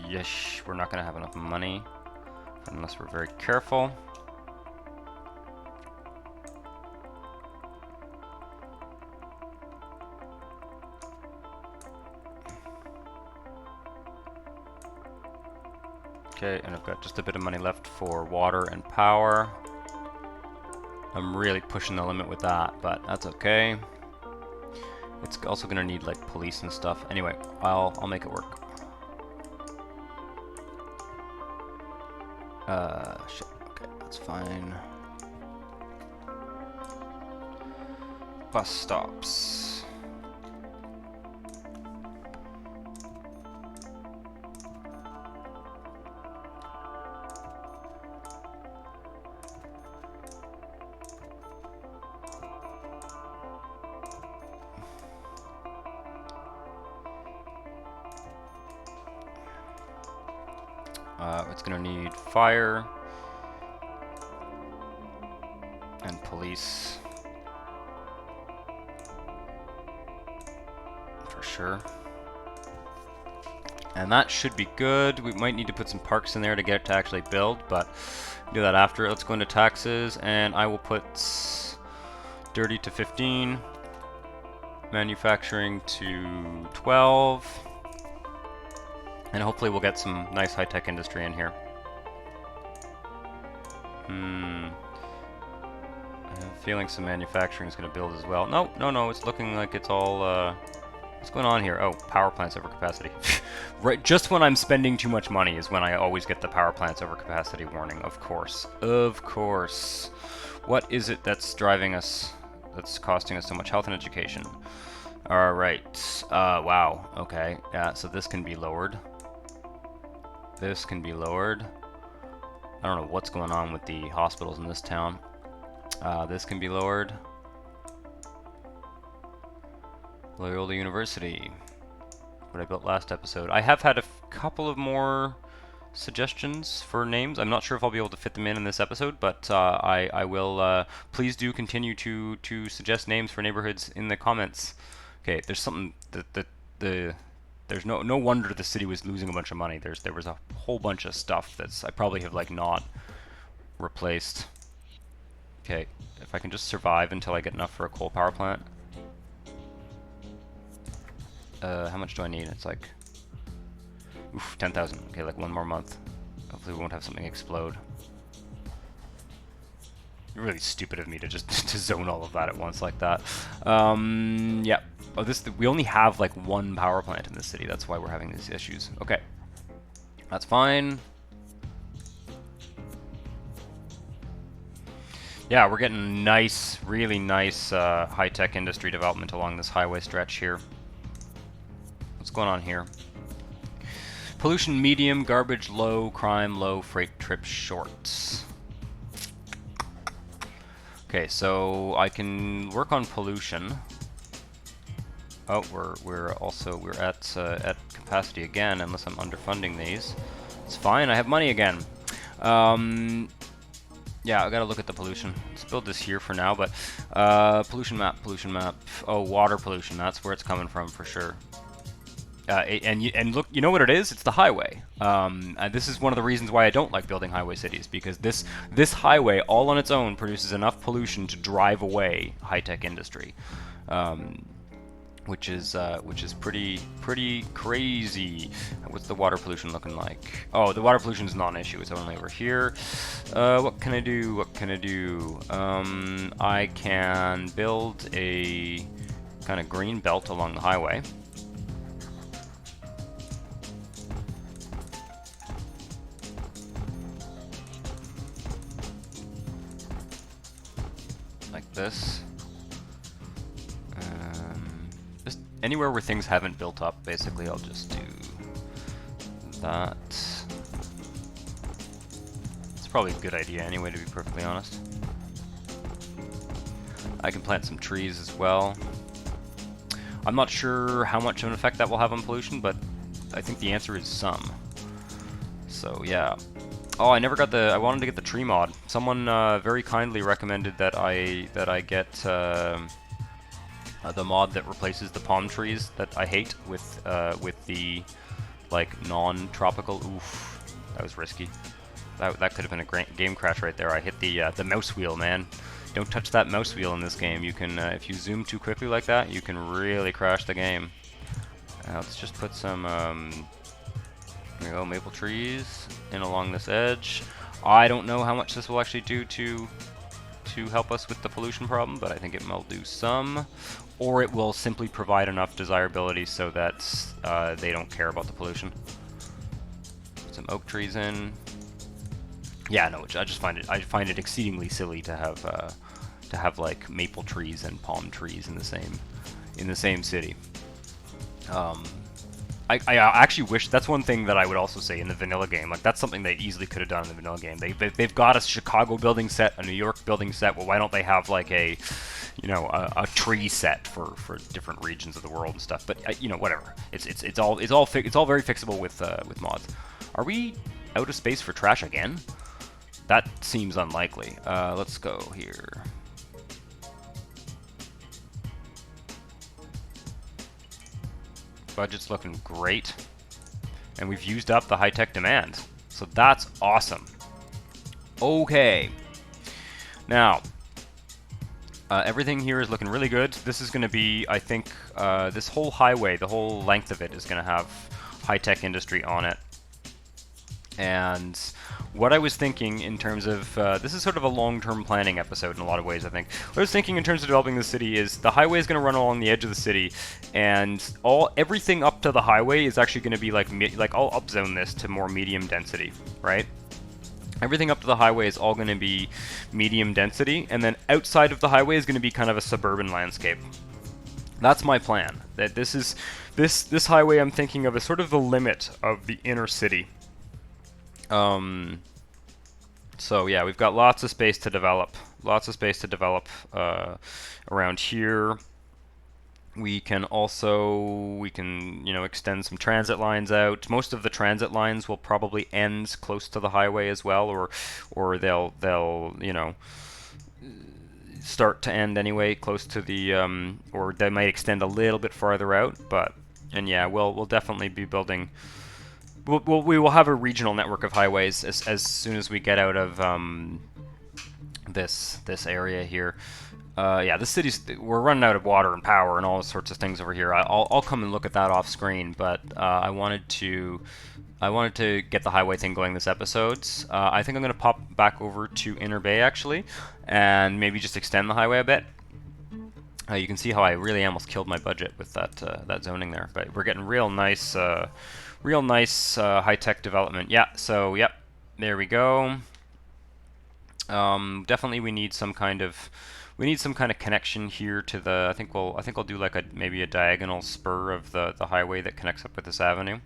[SPEAKER 1] Yes, we're not going to have enough money unless we're very careful. Okay, and I've got just a bit of money left for water and power. I'm really pushing the limit with that, but that's okay. It's also gonna need like police and stuff. Anyway, I'll make it work. Shit. Okay, that's fine. Bus stops. It's gonna need fire and police for sure, and that should be good. We might need to put some parks in there to get it to actually build, but do that after. Let's go into taxes, and I will put dirty to 15, manufacturing to 12. And hopefully we'll get some nice high-tech industry in here. I have a feeling some manufacturing is going to build as well. No, it's looking like it's all... what's going on here? Oh, power plants over capacity. Right, just when I'm spending too much money is when I always get the power plants over capacity warning, of course. Of course. What is it that's driving us, that's costing us so much health and education? Alright, wow, okay. Yeah, so this can be lowered. This can be lowered. I don't know what's going on with the hospitals in this town. This can be lowered. Loyola University. What I built last episode. I have had a couple of more suggestions for names. I'm not sure if I'll be able to fit them in this episode, but I will. Please do continue to suggest names for neighborhoods in the comments. Okay, there's something there's no wonder the city was losing a bunch of money. There was a whole bunch of stuff that's I probably have like not replaced. Okay, if I can just survive until I get enough for a coal power plant. How much do I need? It's like 10,000. Okay, like one more month. Hopefully we won't have something explode. Really stupid of me to just to zone all of that at once like that. Yeah. Oh, we only have like one power plant in this city. That's why we're having these issues. Okay, that's fine. Yeah, we're getting nice, really nice high-tech industry development along this highway stretch here. What's going on here? Pollution medium, garbage low, crime low, freight trips short. Okay, so I can work on pollution. Oh, we're at capacity again, unless I'm underfunding these. It's fine. I have money again. Yeah, I gotta look at the pollution. Let's build this here for now, but pollution map, pollution map. Oh, water pollution. That's where it's coming from for sure. And look, you know what it is? It's the highway. This is one of the reasons why I don't like building highway cities, because this highway all on its own produces enough pollution to drive away high-tech industry, which is pretty crazy. What's the water pollution looking like? Oh, the water pollution is not an issue. It's only over here. What can I do? What can I do? I can build a kind of green belt along the highway. This. Just anywhere where things haven't built up, basically, I'll just do that. It's probably a good idea anyway, to be perfectly honest. I can plant some trees as well. I'm not sure how much of an effect that will have on pollution, but I think the answer is some. So yeah. Oh, I never got the. I wanted to get the tree mod. Someone very kindly recommended that I get the mod that replaces the palm trees that I hate with the like non-tropical. Oof, that was risky. That could have been a great game crash right there. I hit the mouse wheel, man. Don't touch that mouse wheel in this game. You can if you zoom too quickly like that, you can really crash the game. Let's just put some. There we go, maple trees in along this edge. I don't know how much this will actually do to help us with the pollution problem, but I think it will do some. Or it will simply provide enough desirability so that they don't care about the pollution. Put some oak trees in. Yeah, no, I just find it exceedingly silly to have like maple trees and palm trees in the same city. I actually wish, that's one thing that I would also say in the vanilla game, like that's something they easily could have done in the vanilla game. They've got a Chicago building set, a New York building set, well why don't they have like a, you know, a tree set for different regions of the world and stuff, but you know, whatever. It's all very fixable with mods. Are we out of space for trash again? That seems unlikely. Let's go here. Budget's looking great, and we've used up the high-tech demand, so that's awesome. Okay, now everything here is looking really good. This is going to be, I think, this whole highway, the whole length of it is going to have high-tech industry on it. And what I was thinking in terms of, this is sort of a long-term planning episode in a lot of ways, I think. What I was thinking in terms of developing the city is the highway is going to run along the edge of the city, and everything up to the highway is actually going to be like I'll upzone this to more medium density, right? Everything up to the highway is all going to be medium density, and then outside of the highway is going to be kind of a suburban landscape. That's my plan. That this highway I'm thinking of as sort of the limit of the inner city. So yeah, we've got lots of space to develop. Around here. We can you know, extend some transit lines out. Most of the transit lines will probably end close to the highway as well, or they'll you know, start to end anyway close to the or they might extend a little bit farther out. And yeah, we'll definitely be building. We will have a regional network of highways as soon as we get out of this area here. Yeah, the we're running out of water and power and all sorts of things over here. I'll come and look at that off screen, but I wanted to get the highway thing going this episode. I think I'm going to pop back over to Inner Bay actually, and maybe just extend the highway a bit. You can see how I really almost killed my budget with that zoning there, but we're getting real nice high-tech development. Yeah, so yep, there we go. Definitely we need some kind of connection here to the. I think I'll do like maybe a diagonal spur of the highway that connects up with this avenue.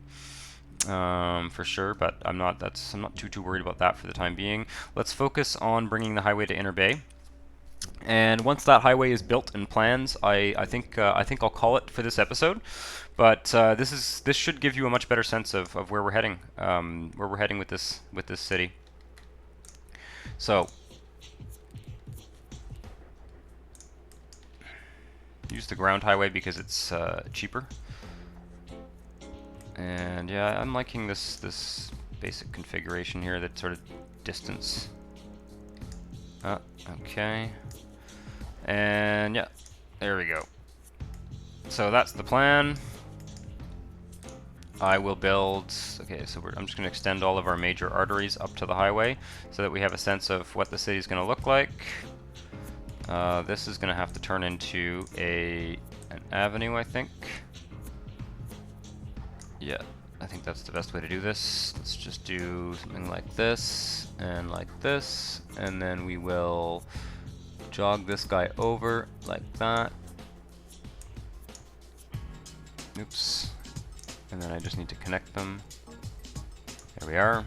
[SPEAKER 1] For sure, but I'm not too worried about that for the time being. Let's focus on bringing the highway to Inner Bay. And once that highway is built and planned, I think I'll call it for this episode. But this should give you a much better sense of where we're heading with this city. So use the ground highway because it's cheaper. And yeah, I'm liking this basic configuration here, that sort of distance. Okay. And yeah, there we go. So that's the plan. I will build, okay, so I'm just going to extend all of our major arteries up to the highway so that we have a sense of what the city's going to look like. This is going to have to turn into an avenue, I think. Yeah, I think that's the best way to do this. Let's just do something like this, and then we will jog this guy over like that. Oops. And then I just need to connect them. There we are.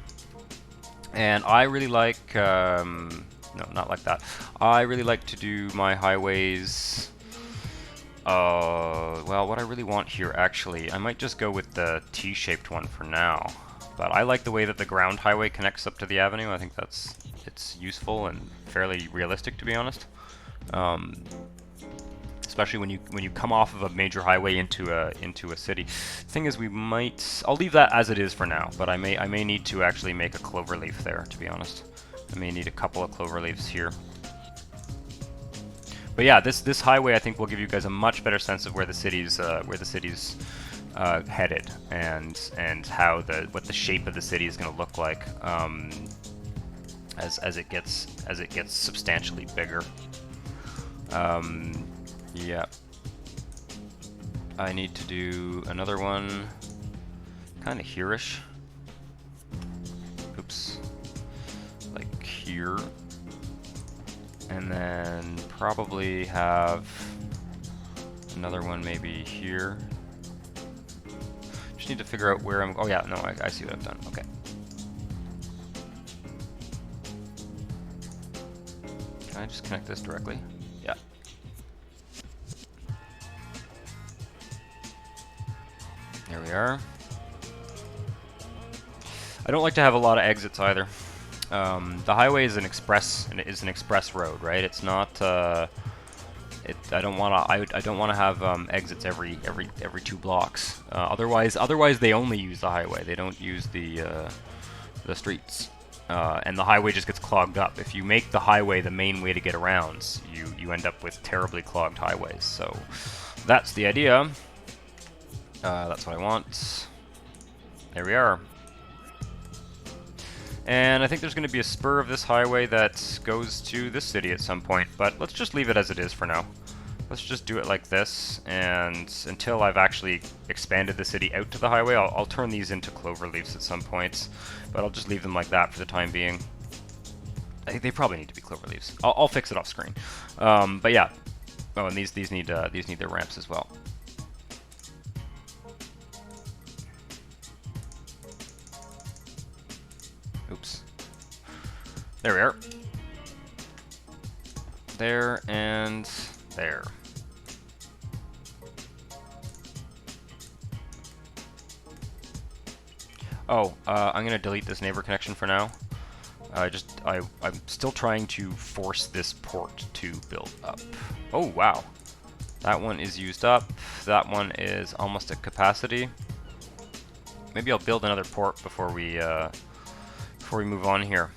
[SPEAKER 1] And I really like, no, not like that. I really like to do my highways, well, what I really want here, actually, I might just go with the T-shaped one for now. But I like the way that the ground highway connects up to the avenue. I think it's useful and fairly realistic, to be honest. Especially when you come off of a major highway into a city. Thing is, I'll leave that as it is for now, but I may need to actually make a cloverleaf there, to be honest. I may need a couple of cloverleafs here. But yeah, this highway, I think, will give you guys a much better sense of where the city's headed, and what the shape of the city is going to look like as it gets substantially bigger. Yeah. I need to do another one kind of here-ish. Oops. Like here. And then probably have another one maybe here. Just need to figure out where I'm... Oh yeah, no, I see what I've done. Okay. Can I just connect this directly? Yeah. There we are. I don't like to have a lot of exits either. The highway is an express road, right? It's not. I don't want to have exits every 2 blocks. Otherwise they only use the highway. They don't use the streets, and the highway just gets clogged up. If you make the highway the main way to get around, you end up with terribly clogged highways. So that's the idea. That's what I want. There we are. And I think there's going to be a spur of this highway that goes to this city at some point, but let's just leave it as it is for now. Let's just do it like this, and until I've actually expanded the city out to the highway, I'll turn these into cloverleafs at some points, but I'll just leave them like that for the time being. I think they probably need to be cloverleafs. I'll fix it off screen. But yeah. Oh, and these need their ramps as well. Oops. There we are. There and there. Oh, I'm gonna delete this neighbor connection for now. I'm still trying to force this port to build up. Oh wow, that one is used up. That one is almost at capacity. Maybe I'll build another port before we move on here.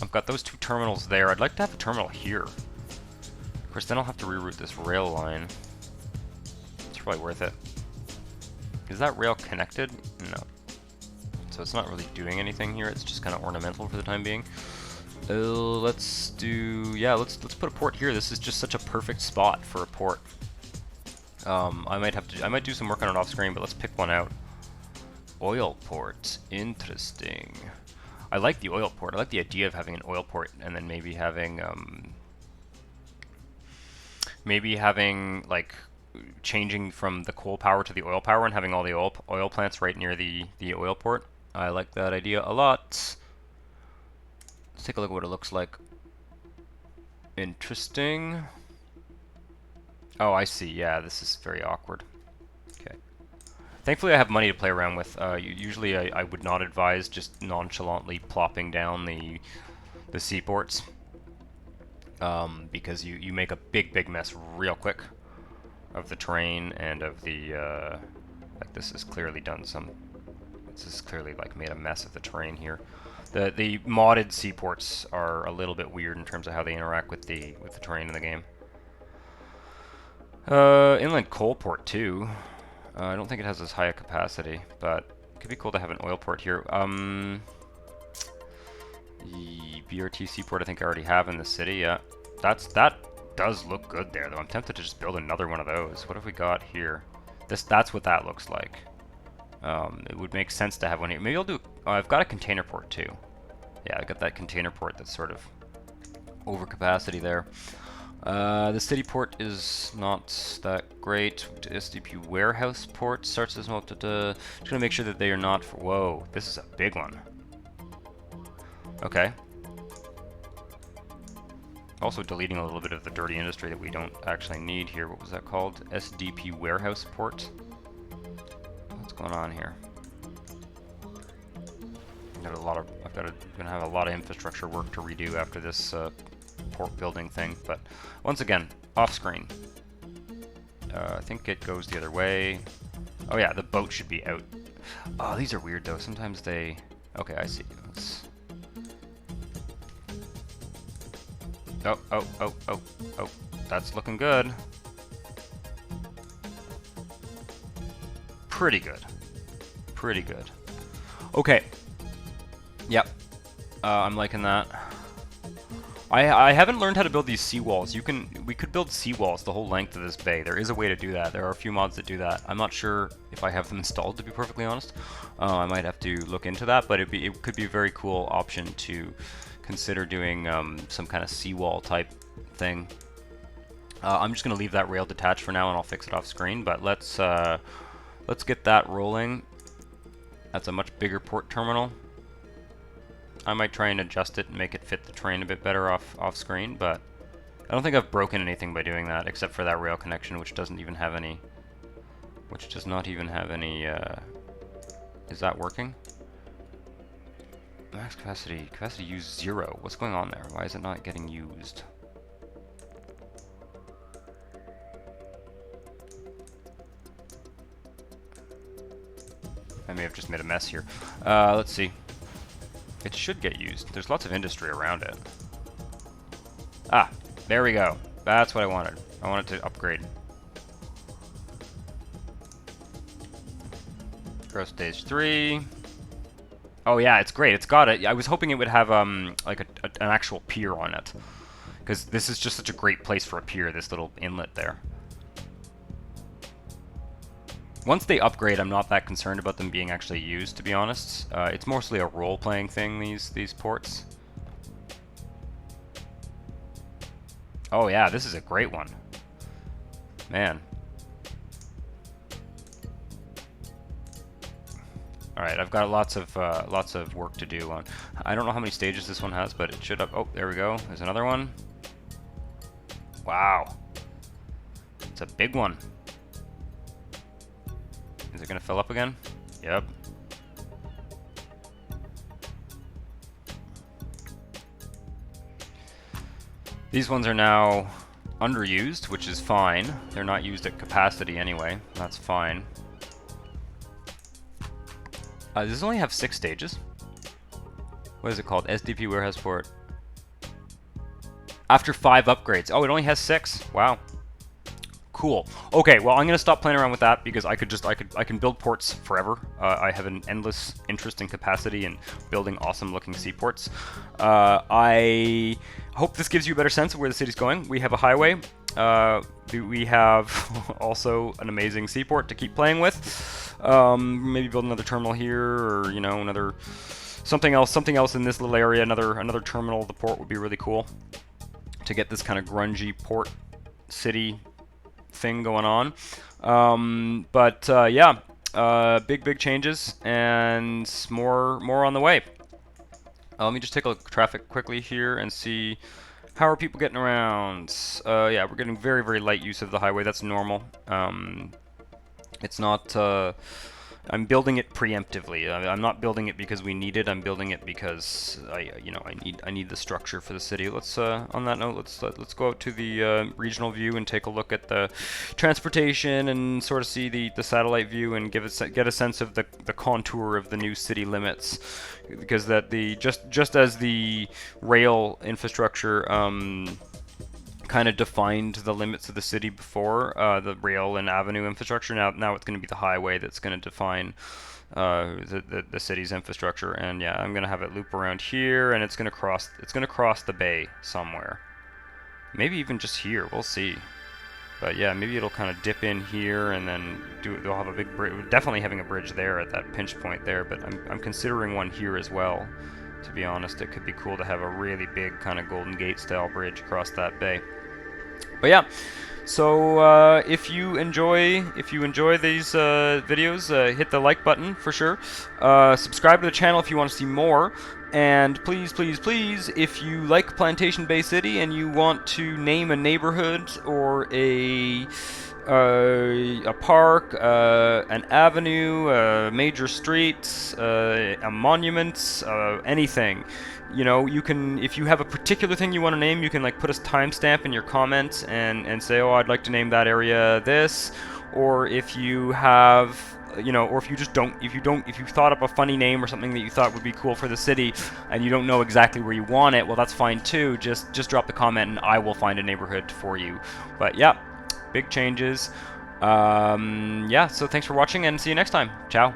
[SPEAKER 1] I've got those 2 terminals there. I'd like to have a terminal here. Of course, then I'll have to reroute this rail line. It's probably worth it. Is that rail connected? No. So it's not really doing anything here. It's just kind of ornamental for the time being. Let's do... Yeah, let's put a port here. This is just such a perfect spot for a port. I might do some work on it off screen, but let's pick one out. Oil port. Interesting. I like the oil port. I like the idea of having an oil port and then maybe having like changing from the coal power to the oil power and having all the oil plants right near the oil port. I like that idea a lot. Let's take a look at what it looks like. Interesting. Oh, I see. Yeah, this is very awkward. Okay. Thankfully, I have money to play around with. Usually, I would not advise just nonchalantly plopping down the seaports. because you make a big mess real quick of the terrain and of the like this has clearly done some. This is clearly like made a mess of the terrain here. The modded seaports are a little bit weird in terms of how they interact with the terrain in the game. Inland coal port too. I don't think it has as high a capacity, but it could be cool to have an oil port here. The BRT seaport I think I already have in the city. Yeah, that does look good there though. I'm tempted to just build another one of those. What have we got here? That's what that looks like. It would make sense to have one here. Maybe I'll do. Oh, I've got a container port too. Yeah, I've got that container port that's sort of over capacity there. The city port is not that great. SDP warehouse port starts as well. Just gonna make sure that they are not. Whoa, this is a big one. Okay. Also deleting a little bit of the dirty industry that we don't actually need here. What was that called? SDP warehouse port. What's going on here? Gonna have a lot of infrastructure work to redo after this port building thing. But once again, off screen. I think it goes the other way. Oh yeah, the boat should be out. Oh, these are weird though. Sometimes they. Okay, I see. Oh, that's looking good. Pretty good. Pretty good. Okay. Yep. I'm liking that. I haven't learned how to build these seawalls. We could build seawalls the whole length of this bay. There is a way to do that. There are a few mods that do that. I'm not sure if I have them installed, to be perfectly honest. I might have to look into that, but it could be a very cool option to consider doing some kind of seawall type thing. I'm just going to leave that rail detached for now, and I'll fix it off screen. But let's get that rolling. That's a much bigger port terminal. I might try and adjust it and make it fit the terrain a bit better off screen, but I don't think I've broken anything by doing that, except for that rail connection, which doesn't even have any. Which does not even have any. Is that working? Max capacity used 0. What's going on there? Why is it not getting used? I may have just made a mess here. Let's see. It should get used. There's lots of industry around it. Ah, there we go. That's what I wanted. I wanted to upgrade. Growth stage 3. Oh yeah, it's great. It's got it. I was hoping it would have like an actual pier on it, because this is just such a great place for a pier. This little inlet there. Once they upgrade, I'm not that concerned about them being actually used, to be honest. It's mostly a role-playing thing, these ports. Oh yeah, this is a great one. Man. Alright, I've got lots of work to do on. I don't know how many stages this one has, but it should have. Oh, there we go. There's another one. Wow. It's a big one. Is it going to fill up again? Yep. These ones are now underused, which is fine. They're not used at capacity anyway. That's fine. Does this only have 6 stages? What is it called? SDP Warehouse Port. After 5 upgrades. Oh, it only has 6. Wow. Cool. Okay, well, I'm gonna stop playing around with that because I can build ports forever. I have an endless interest in capacity and building awesome looking seaports. I hope this gives you a better sense of where the city's going. We have a highway. We have also an amazing seaport to keep playing with. Maybe build another terminal here, or you know, another something else in this little area. Another terminal of the port would be really cool to get this kind of grungy port city thing going on. Yeah, big changes and more on the way. Let me just take a look at traffic quickly here and see how are people getting around. Yeah, we're getting very light use of the highway. That's normal. It's not I'm building it preemptively. I'm not building it because we need it. I'm building it because I need the structure for the city. Let's on that note, let's go out to the regional view and take a look at the transportation and sort of see the satellite view and get a sense of the contour of the new city limits, because just as the rail infrastructure kind of defined the limits of the city before, the rail and avenue infrastructure. Now it's going to be the highway that's going to define the city's infrastructure. And yeah, I'm going to have it loop around here, and it's going to cross the bay somewhere. Maybe even just here. We'll see. But yeah, maybe it'll kind of dip in here, and then they'll have a big bridge. Definitely having a bridge there at that pinch point there, but I'm considering one here as well. To be honest, it could be cool to have a really big kind of Golden Gate style bridge across that bay. But yeah, so if you enjoy these videos, hit the like button for sure. Subscribe to the channel if you want to see more. And please, please, please, if you like Plantation Bay City and you want to name a neighborhood or a park, an avenue, a major street, a monument, anything. You know, you can, if you have a particular thing you want to name, you can like put a timestamp in your comments and say, oh, I'd like to name that area this. Or if you have, you know, or if you just don't, if you thought up a funny name or something that you thought would be cool for the city and you don't know exactly where you want it, well, that's fine too. Just drop the comment and I will find a neighborhood for you. But yeah, big changes. Yeah, so thanks for watching and see you next time. Ciao.